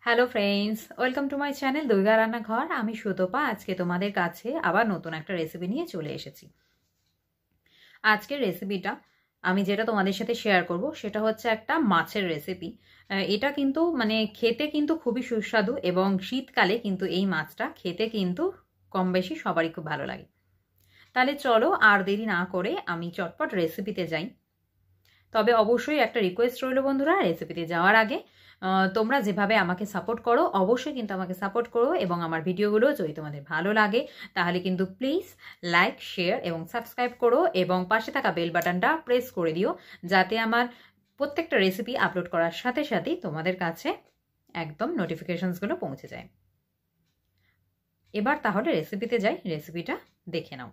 Hello friends, welcome to my channel Durga রান্নাঘর। আমি সুতপা। আজকে তোমাদের কাছে আবার নতুন একটা রেসিপি নিয়ে চলে এসেছি। আজকের রেসিপিটা আমি যেটা তোমাদের সাথে শেয়ার করব সেটা হচ্ছে একটা মাছের রেসিপি। এটা কিন্তু খেতে কিন্তু খুবই সুস্বাদু এবং শীতকালে কিন্তু এই মাছটা খেতে কিন্তু কম বেশি সবারই খুব ভালো লাগে। তাহলে চলো আর দেরি না করে আমি চটপট রেসিপিতে যাই। তবে অবশ্যই একটা রিকোয়েস্ট রইল বন্ধুরা, রেসিপিতে যাওয়ার আগে তোমরা যেভাবে আমাকে সাপোর্ট করো অবশ্যই কিন্তু আমাকে সাপোর্ট করো, এবং আমার ভিডিওগুলো যদি তোমাদের ভালো লাগে তাহলে কিন্তু প্লিজ লাইক, শেয়ার এবং সাবস্ক্রাইব করো, এবং পাশে থাকা বেল বাটনটা প্রেস করে দিও যাতে আমার প্রত্যেকটা রেসিপি আপলোড করার সাথে সাথেই তোমাদের কাছে একদম নোটিফিকেশনসগুলো পৌঁছে যায়। এবার তাহলে রেসিপিতে যাই, রেসিপিটা দেখে নাও।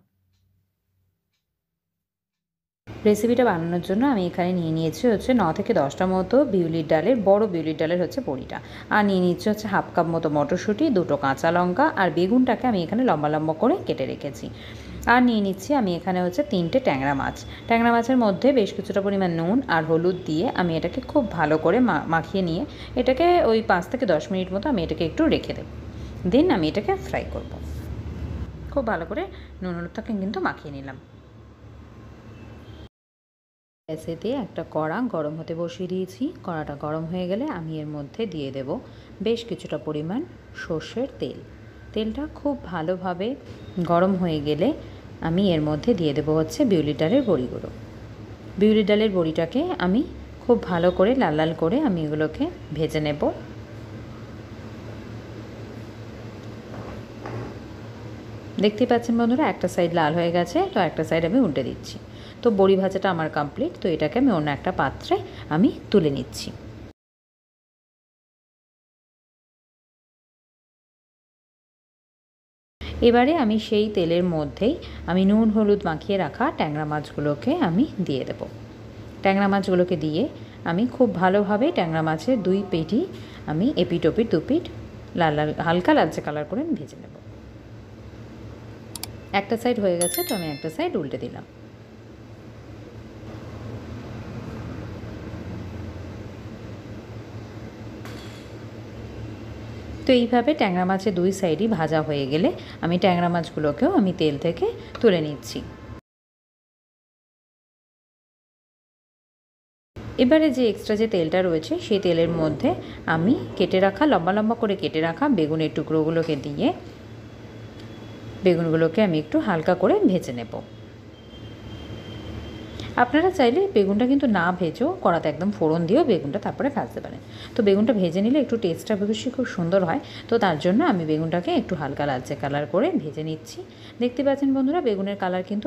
রেসিপিটা বানানোর জন্য আমি এখানে নিয়ে নিয়েছি হচ্ছে 9 থেকে 10টা মতো বিউলির ডালের, বড় বিউলির ডালের হচ্ছে বড়িটা, আর নিয়ে নিচ্ছি হচ্ছে হাফ কাপ মতো মটরশুঁটি, 2টো কাঁচা লঙ্কা, আর বেগুনটাকে আমি এখানে লম্বা লম্বা করে কেটে রেখেছি। আর নিয়ে নিচ্ছি আমি এখানে হচ্ছে 3টে ট্যাংরা মাছ। ট্যাংরা মাছের মধ্যে বেশ কিছুটা পরিমাণ নুন আর হলুদ দিয়ে আমি এটাকে খুব ভালো করে মাখিয়ে নিয়ে এটাকে ওই 5 থেকে 10 মিনিট মতো আমি এটাকে একটু রেখে দেব। দেন আমি এটাকে ফ্রাই করব। খুব ভালো করে নুন হলুদটাকে কিন্তু মাখিয়ে নিলাম। গ্যাসেতে একটা কড়া গরম হতে বসিয়ে দিয়েছি। কড়াটা গরম হয়ে গেলে আমি এর মধ্যে দিয়ে দেব বেশ কিছুটা পরিমাণ সর্ষের তেল। তেলটা খুব ভালোভাবে গরম হয়ে গেলে আমি এর মধ্যে দিয়ে দেব হচ্ছে বিউলির ডালের বড়িগুলো। বিউলির ডালের বড়িটাকে আমি খুব ভালো করে লাল লাল করে আমি এগুলোকে ভেজে নেব। দেখতেই পাচ্ছেন বন্ধুরা, একটা সাইড লাল হয়ে গেছে, তো একটা সাইড আমি উল্টে দিচ্ছি। তো বড়ি ভাজাটা আমার কমপ্লিট। তো এটাকে আমি অন্য একটা পাত্রে আমি তুলে নিচ্ছি। এবারে আমি সেই তেলের মধ্যেই আমি নুন হলুদ মাখিয়ে রাখা ট্যাংরা মাছগুলোকে আমি দিয়ে দেব। ট্যাংরা মাছগুলোকে দিয়ে আমি খুব ভালোভাবে ট্যাংরা মাছের দুই পেটি আমি এপিট ওপিট দুপিট লাল লাল হালকা লালচে কালার করে ভেজে নেব। একটা সাইড হয়ে গেছে, তো আমি একটা সাইড উল্টে দিলাম। তো এইভাবে ট্যাংরা মাছের দুই সাইডই ভাজা হয়ে গেলে আমি ট্যাংরা মাছগুলোকেও আমি তেল থেকে তুলে নিচ্ছি। এবারে যে এক্সট্রা যে তেলটা রয়েছে সেই তেলের মধ্যে আমি কেটে রাখা লম্বা লম্বা করে কেটে রাখা বেগুনের টুকরোগুলোকে দিয়ে বেগুনগুলোকে আমি একটু হালকা করে ভেজে নেব। আপনারা চাইলে বেগুনটা কিন্তু না ভেজেও কড়াতে একদম ফোড়ন দিয়েও বেগুনটা তারপরে ভাজতে পারেন। তো বেগুনটা ভেজে নিলে একটু টেস্টটা বেশি খুব সুন্দর হয়। তো তার জন্য আমি বেগুনটাকে একটু হালকা লালচে কালার করে ভেজে নিচ্ছি। দেখতে পাচ্ছেন বন্ধুরা, বেগুনের কালার কিন্তু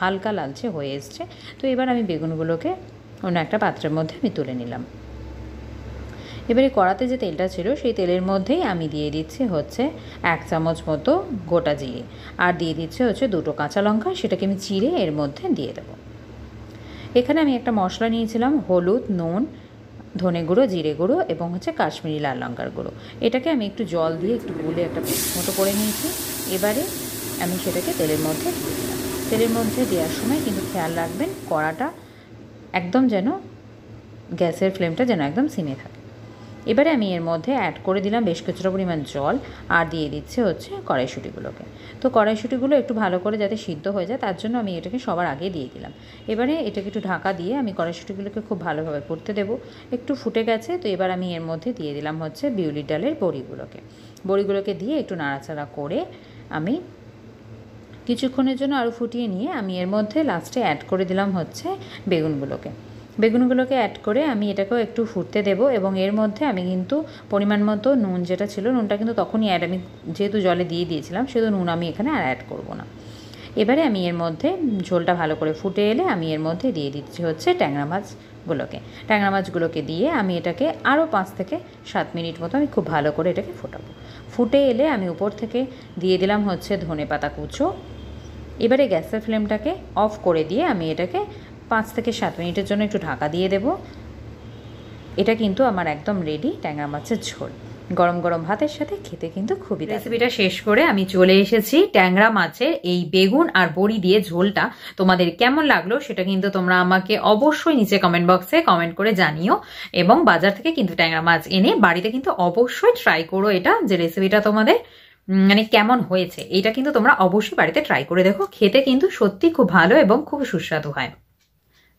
হালকা লালচে হয়ে এসছে। তো এবার আমি বেগুনগুলোকে অন্য একটা পাত্রের মধ্যে আমি তুলে নিলাম। এবারে কড়াতে যে তেলটা ছিল সেই তেলের মধ্যেই আমি দিয়ে দিচ্ছি হচ্ছে 1 চামচ মতো গোটা জিরে, আর দিয়ে দিচ্ছি হচ্ছে 2টো কাঁচা লঙ্কা, সেটাকে আমি চিড়ে এর মধ্যে দিয়ে দেবো। এখানে আমি একটা মশলা নিয়েছিলাম হলুদ, নুন, ধনে গুঁড়ো, জিরে গুঁড়ো এবং হচ্ছে কাশ্মীরি লাল লঙ্কার গুঁড়ো। এটাকে আমি একটু জল দিয়ে একটু গুলে একটা পেস্ট মতো করে নিয়েছি। এবারে আমি সেটাকে তেলের মধ্যে দিয়ে দিলাম। তেলের মধ্যে দেওয়ার সময় কিন্তু খেয়াল রাখবেন কড়াটা একদম যেন গ্যাসের ফ্লেমটা যেন একদম সিমে থাকে। এবারে আমি এর মধ্যে অ্যাড করে দিলাম বেশ কিছুটা পরিমাণ জল, আর দিয়ে দিচ্ছে হচ্ছে কড়াইশুঁটিগুলোকে। তো কড়াইশুঁটিগুলো একটু ভালো করে যাতে সিদ্ধ হয়ে যায় তার জন্য আমি এটাকে সবার আগে দিয়ে দিলাম। এবারে এটাকে একটু ঢাকা দিয়ে আমি কড়াইশুঁটিগুলোকে খুব ভালোভাবে ফুটতে দেবো। একটু ফুটে গেছে, তো এবার আমি এর মধ্যে দিয়ে দিলাম হচ্ছে বিউলির ডালের বড়িগুলোকে দিয়ে একটু নাড়াচাড়া করে আমি কিছুক্ষণের জন্য আরও ফুটিয়ে নিয়ে আমি এর মধ্যে লাস্টে অ্যাড করে দিলাম হচ্ছে বেগুনগুলোকে অ্যাড করে আমি এটাকেও একটু ফুটতে দেবো। এবং এর মধ্যে আমি কিন্তু পরিমাণ মতো নুন যেটা ছিল, নুনটা কিন্তু তখনই আমি যেহেতু জলে দিয়ে দিয়েছিলাম সেহেতু নুন আমি এখানে আর অ্যাড করবো না। এবারে আমি এর মধ্যে ঝোলটা ভালো করে ফুটে এলে আমি এর মধ্যে দিয়ে দিচ্ছি হচ্ছে ট্যাংরা মাছগুলোকে দিয়ে আমি এটাকে আরও 5 থেকে 7 মিনিট মতো আমি খুব ভালো করে এটাকে ফোটাবো। ফুটে এলে আমি উপর থেকে দিয়ে দিলাম হচ্ছে ধনেপাতা কুচো। এবারে গ্যাসের ফ্লেমটাকে অফ করে দিয়ে আমি এটাকে 5 থেকে 7 মিনিটের জন্য একটু ঢাকা দিয়ে দেব। এটা কিন্তু আমার একদম রেডি ট্যাংরা মাছের ঝোল। গরম গরম ভাতের সাথে খেতে কিন্তু খুবই। রেসিপিটা শেষ করে আমি চলে এসেছি ট্যাংরা মাছের এই বেগুন আর বড়ি দিয়ে ঝোলটা তোমাদের কেমন লাগলো সেটা কিন্তু তোমরা আমাকে অবশ্যই নিচে কমেন্ট বক্সে কমেন্ট করে জানিও। এবং বাজার থেকে কিন্তু ট্যাংরা মাছ এনে বাড়িতে কিন্তু অবশ্যই ট্রাই করো এটা, যে রেসিপিটা তোমাদের মানে কেমন হয়েছে এটা কিন্তু তোমরা অবশ্যই বাড়িতে ট্রাই করে দেখো, খেতে কিন্তু সত্যি খুব ভালো এবং খুব সুস্বাদু হয়।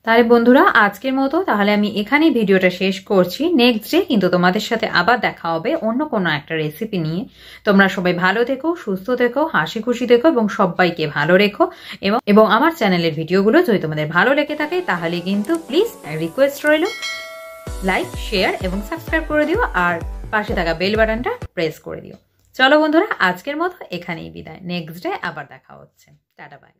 তাহলে বন্ধুরা আজকের মতো তাহলে আমি এখানেই ভিডিওটা শেষ করছি। নেক্সট ডে কিন্তু তোমাদের সাথে আবার দেখা হবে অন্য কোনো একটা রেসিপি নিয়ে। তোমরা সবাই ভালো থেকো, সুস্থ থেকো, হাসি খুশি থেকো এবং সবাইকে ভালো রেখো। এবং আমার চ্যানেলের ভিডিওগুলো যদি তোমাদের ভালো লেগে থাকে তাহলে কিন্তু প্লিজ রিকোয়েস্ট রইল, লাইক, শেয়ার এবং সাবস্ক্রাইব করে দিও আর পাশে থাকা বেল বাটনটা প্রেস করে দিও। চলো বন্ধুরা আজকের মতো এখানেই বিদায়, নেক্সট ডে আবার দেখা হচ্ছে। Tata bye.